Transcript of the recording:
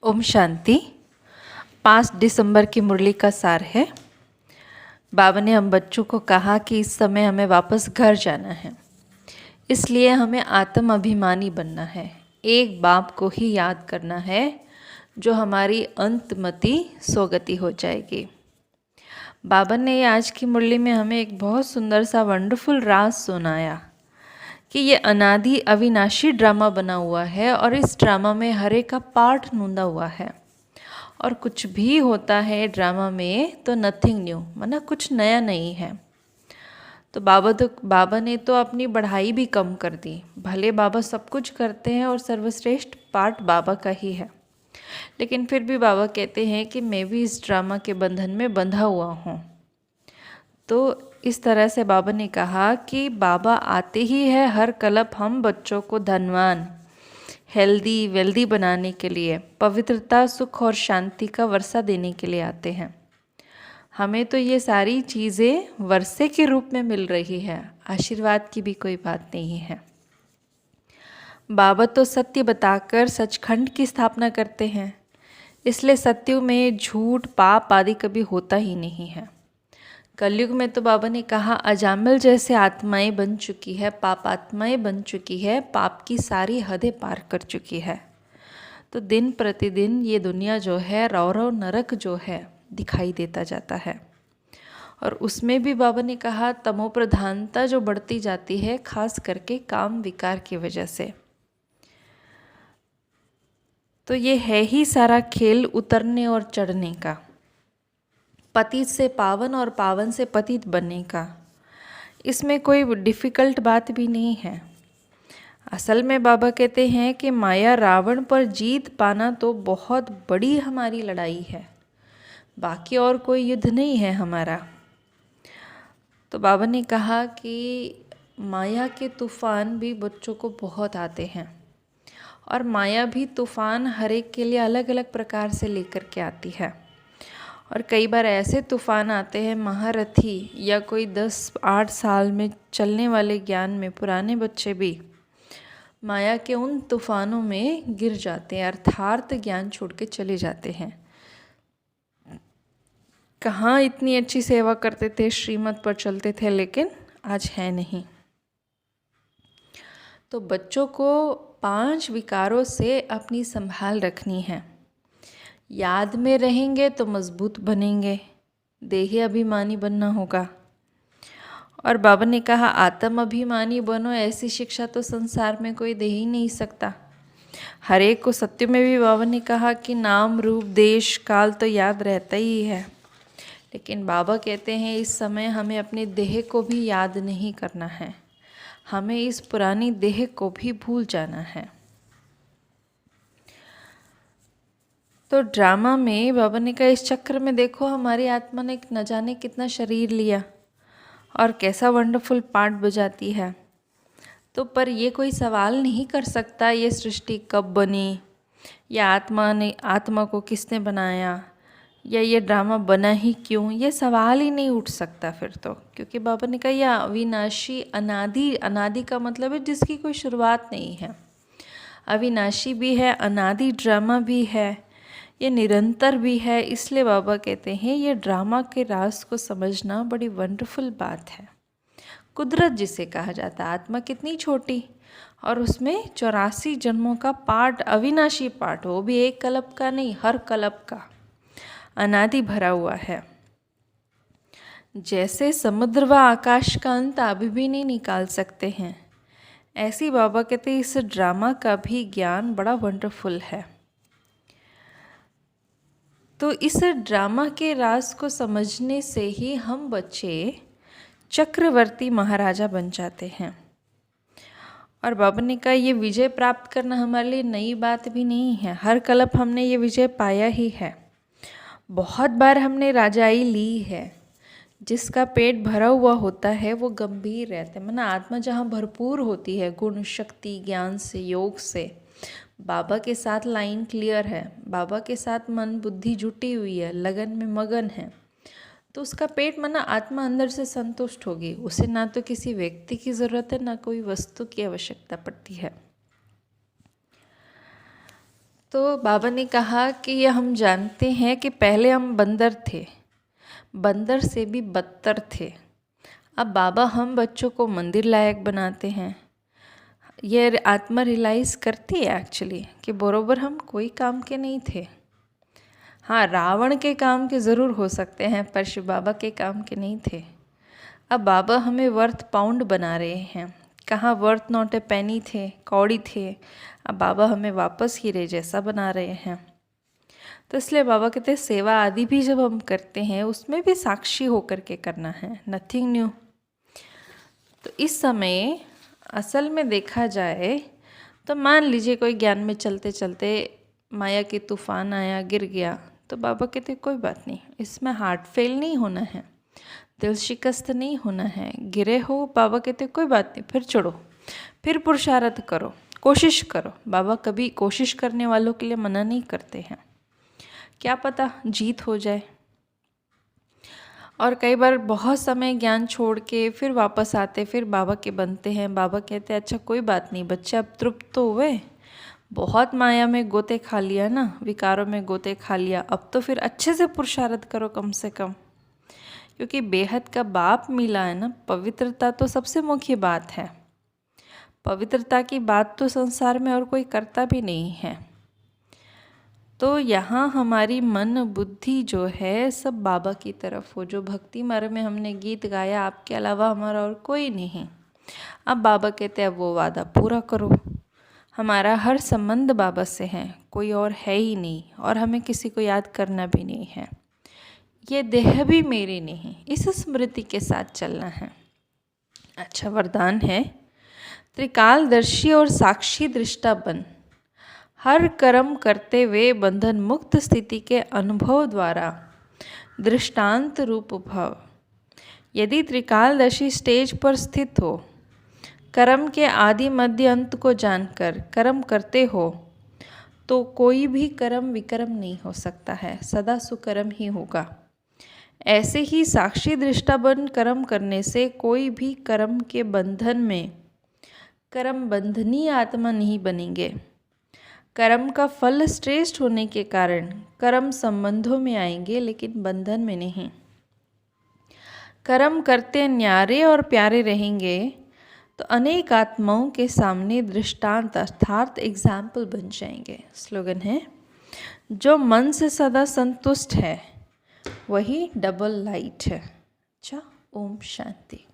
ओम शांति। 5 दिसंबर की मुरली का सार है। बाबा ने हम बच्चों को कहा कि इस समय हमें वापस घर जाना है, इसलिए हमें आत्म अभिमानी बनना है। एक बाप को ही याद करना है जो हमारी अंतमति सोगति हो जाएगी। बाबा ने आज की मुरली में हमें एक बहुत सुंदर सा वंडरफुल राज सुनाया कि ये अनादि अविनाशी ड्रामा बना हुआ है और इस ड्रामा में हर एक का पार्ट नूंदा हुआ है। और कुछ भी होता है ड्रामा में तो नथिंग न्यू, माना कुछ नया नहीं है। तो बाबा ने तो अपनी बढ़ाई भी कम कर दी। भले बाबा सब कुछ करते हैं और सर्वश्रेष्ठ पार्ट बाबा का ही है, लेकिन फिर भी बाबा कहते हैं कि मैं भी इस ड्रामा के बंधन में बंधा हुआ हूँ। तो इस तरह से बाबा ने कहा कि बाबा आते ही है हर कल्प हम बच्चों को धनवान, हेल्दी वेल्दी बनाने के लिए, पवित्रता, सुख और शांति का वर्षा देने के लिए आते हैं। हमें तो ये सारी चीज़ें वर्षे के रूप में मिल रही है, आशीर्वाद की भी कोई बात नहीं है। बाबा तो सत्य बताकर सचखंड की स्थापना करते हैं, इसलिए सत्य में झूठ पाप आदि कभी होता ही नहीं है। कलयुग में तो बाबा ने कहा अजामिल जैसे आत्माएं बन चुकी है, पाप आत्माएं बन चुकी है, पाप की सारी हदें पार कर चुकी है। तो दिन प्रतिदिन ये दुनिया जो है रौरव नरक जो है दिखाई देता जाता है। और उसमें भी बाबा ने कहा तमो प्रधानता जो बढ़ती जाती है, खास करके काम विकार की वजह से। तो ये है ही सारा खेल उतरने और चढ़ने का, पतित से पावन और पावन से पतित बनने का। इसमें कोई डिफ़िकल्ट बात भी नहीं है। असल में बाबा कहते हैं कि माया रावण पर जीत पाना तो बहुत बड़ी हमारी लड़ाई है, बाकी और कोई युद्ध नहीं है हमारा। तो बाबा ने कहा कि माया के तूफ़ान भी बच्चों को बहुत आते हैं, और माया भी तूफ़ान हर एक के लिए अलग अलग प्रकार से लेकर के आती है। और कई बार ऐसे तूफ़ान आते हैं, महारथी या कोई 10-8 साल में चलने वाले ज्ञान में पुराने बच्चे भी माया के उन तूफ़ानों में गिर जाते हैं, अर्थार्थ ज्ञान छोड़ के चले जाते हैं। कहाँ इतनी अच्छी सेवा करते थे, श्रीमत पर चलते थे, लेकिन आज है नहीं। तो बच्चों को 5 विकारों से अपनी संभाल रखनी है। याद में रहेंगे तो मजबूत बनेंगे, देही अभिमानी बनना होगा। और बाबा ने कहा आत्म अभिमानी बनो, ऐसी शिक्षा तो संसार में कोई दे ही नहीं सकता। हर एक को सत्य में भी बाबा ने कहा कि नाम रूप देश काल तो याद रहता ही है, लेकिन बाबा कहते हैं इस समय हमें अपने देह को भी याद नहीं करना है, हमें इस पुरानी देह को भी भूल जाना है। तो ड्रामा में बाबा ने कहा इस चक्र में देखो हमारी आत्मा ने न जाने कितना शरीर लिया और कैसा वंडरफुल पार्ट बजाती है। तो पर ये कोई सवाल नहीं कर सकता ये सृष्टि कब बनी, या आत्मा को किसने बनाया, या ये ड्रामा बना ही क्यों, ये सवाल ही नहीं उठ सकता फिर तो। क्योंकि बाबा ने कहा यह अविनाशी अनादि, अनादि का मतलब है जिसकी कोई शुरुआत नहीं है। अविनाशी भी है, अनादि ड्रामा भी है, ये निरंतर भी है। इसलिए बाबा कहते हैं ये ड्रामा के राज को समझना बड़ी वंडरफुल बात है। कुदरत जिसे कहा जाता है, आत्मा कितनी छोटी और उसमें 84 जन्मों का पार्ट, अविनाशी पार्ट, वो भी एक कल्प का नहीं, हर कल्प का अनादि भरा हुआ है। जैसे समुद्र व आकाश का अंत अभी भी नहीं निकाल सकते हैं, ऐसी बाबा कहते हैं इस ड्रामा का भी ज्ञान बड़ा वंडरफुल है। तो इस ड्रामा के राज को समझने से ही हम बच्चे चक्रवर्ती महाराजा बन जाते हैं। और बाबा ने कहा ये विजय प्राप्त करना हमारे लिए नई बात भी नहीं है, हर कल्प हमने ये विजय पाया ही है। बहुत बार हमने राजाई ली है। जिसका पेट भरा हुआ होता है वो गंभीर रहता है, माना आत्मा जहाँ भरपूर होती है गुण शक्ति ज्ञान से, योग से, बाबा के साथ लाइन क्लियर है, बाबा के साथ मन बुद्धि जुटी हुई है, लगन में मगन है, तो उसका पेट माना आत्मा अंदर से संतुष्ट होगी। उसे ना तो किसी व्यक्ति की ज़रूरत है, ना कोई वस्तु की आवश्यकता पड़ती है। तो बाबा ने कहा कि ये हम जानते हैं कि पहले हम बंदर थे, बंदर से भी बदतर थे। अब बाबा हम बच्चों को मंदिर लायक बनाते हैं। ये आत्मा रियलाइज़ करती है एक्चुअली कि बरोबर हम कोई काम के नहीं थे। हाँ, रावण के काम के ज़रूर हो सकते हैं, पर शिव बाबा के काम के नहीं थे। अब बाबा हमें वर्थ पाउंड बना रहे हैं। कहाँ वर्थ नॉट ए पेनी थे, कौड़ी थे, अब बाबा हमें वापस हीरे जैसा बना रहे हैं। तो इसलिए बाबा कहते हैं सेवा आदि भी जब हम करते हैं उसमें भी साक्षी होकर के करना है, नथिंग न्यू। तो इस समय असल में देखा जाए तो मान लीजिए कोई ज्ञान में चलते चलते माया की तूफान आया, गिर गया, तो बाबा कहते कोई बात नहीं, इसमें हार्ट फेल नहीं होना है, दिल शिकस्त नहीं होना है। गिरे हो, बाबा कहते कोई बात नहीं, फिर चढ़ो, फिर पुरुषार्थ करो, कोशिश करो। बाबा कभी कोशिश करने वालों के लिए मना नहीं करते हैं, क्या पता जीत हो जाए। और कई बार बहुत समय ज्ञान छोड़ के फिर वापस आते, फिर बाबा के बनते हैं। बाबा कहते हैं अच्छा कोई बात नहीं बच्चे, अब तृप्त तो हुए, बहुत माया में गोते खा लिया ना, विकारों में गोते खा लिया, अब तो फिर अच्छे से पुरुषार्थ करो कम से कम, क्योंकि बेहद का बाप मिला है ना। पवित्रता तो सबसे मुख्य बात है, पवित्रता की बात तो संसार में और कोई करता भी नहीं है। तो यहाँ हमारी मन बुद्धि जो है सब बाबा की तरफ हो। जो भक्ति मार्ग में हमने गीत गाया, आपके अलावा हमारा और कोई नहीं। अब बाबा कहते हैं वो वादा पूरा करो, हमारा हर संबंध बाबा से है, कोई और है ही नहीं, और हमें किसी को याद करना भी नहीं है। ये देह भी मेरी नहीं, इस स्मृति के साथ चलना है। अच्छा वरदान है, त्रिकालदर्शी और साक्षी दृष्टा बन, हर कर्म करते हुए बंधन मुक्त स्थिति के अनुभव द्वारा दृष्टांत रूप भव। यदि त्रिकालदर्शी स्टेज पर स्थित हो, कर्म के आदि मध्य अंत को जानकर कर्म करते हो, तो कोई भी कर्म विकर्म नहीं हो सकता है, सदा सुकर्म ही होगा। ऐसे ही साक्षी दृष्टा बन कर्म करने से कोई भी कर्म के बंधन में कर्म बंधनीय आत्मा नहीं बनेंगे। कर्म का फल श्रेष्ठ होने के कारण कर्म संबंधों में आएंगे, लेकिन बंधन में नहीं। कर्म करते न्यारे और प्यारे रहेंगे तो अनेक आत्माओं के सामने दृष्टांत अर्थात एग्जाम्पल बन जाएंगे। स्लोगन है, जो मन से सदा संतुष्ट है वही डबल लाइट है। अच्छा, ओम शांति।